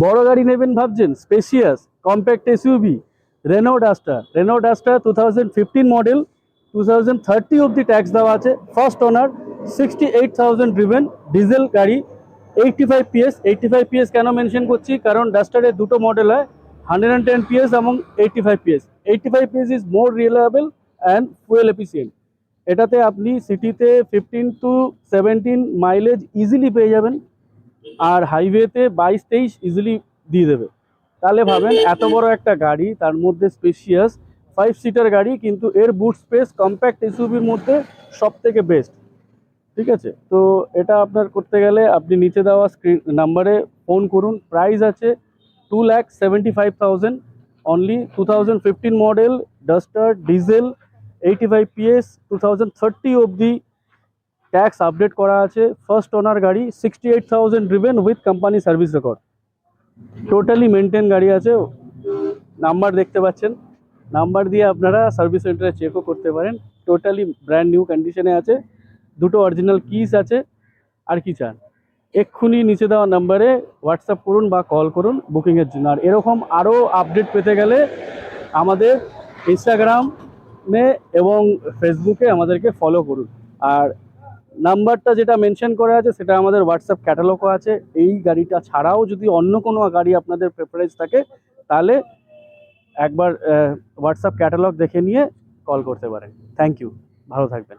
বড় গাড়ি নেবেন ভাবছেন, spacious compact SUV Renault Duster 2015 model, 2030 অবধি ট্যাক্স দেওয়া আছে, ফার্স্ট ওনার, 68,000 ড্রিভেন, ডিজেল গাড়ি, 85 পিএস। 85 পিএস কেন মেনশন করছি, কারণ ডাস্টারের দুটো মডেল হয়, 110 পিএস এবং 85 PS. 85 PS is more reliable and fuel efficient. এটাতে আপনি সিটিতে 15 to 17 মাইলেজ ইজিলি পেয়ে যাবেন, আর হাইওয়েতে 22-23 ইজিলি দিয়ে দেবে। তাহলে ভাবেন এত বড় একটা গাড়ি, তার মধ্যে স্পেশিয়াস 5 সিটার গাড়ি, কিন্তু এর বুট স্পেস কম্প্যাক্ট এসইউভির মধ্যে সব থেকে বেস্ট। ঠিক আছে, তো এটা আপনার করতে গেলে আপনি নিচে দেওয়া স্ক্রিন নাম্বারে ফোন করুন। প্রাইস আছে 2,75,000 only. 2015 model duster diesel, 85 PS, 2030 অবধি ট্যাক্স আপডেট করা আছে, ফার্স্ট ওনার গাড়ি, 68,000 driven with company service record, totally maintain গাড়ি আছে। নাম্বার দেখতে পাচ্ছেন, নাম্বার দিয়ে আপনারা সার্ভিস সেন্টারে চেকও করতে পারেন। টোটালি ব্র্যান্ড নিউ কন্ডিশনে আছে, দুটো অরিজিনাল কিস আছে। আর কি চান, এক্ষুনি নিচে দেওয়া নাম্বারে হোয়াটসঅ্যাপ করুন বা কল করুন বুকিংয়ের জন্য। আর এরকম আরও আপডেট পেতে গেলে আমাদের ইনস্টাগ্রামে এবং ফেসবুকে আমাদেরকে ফলো করুন। আর নাম্বারটা যেটা মেনশন করা আছে সেটা আমাদের হোয়াটসঅ্যাপ ক্যাটালগও আছে। এই গাড়িটা ছাড়াও যদি অন্য কোনো গাড়ি আপনাদের প্রেফারেন্স থাকে, তাহলে একবার হোয়াটসঅ্যাপ ক্যাটালগ দেখে নিয়ে কল করতে পারেন। থ্যাংক ইউ, ভালো থাকবেন।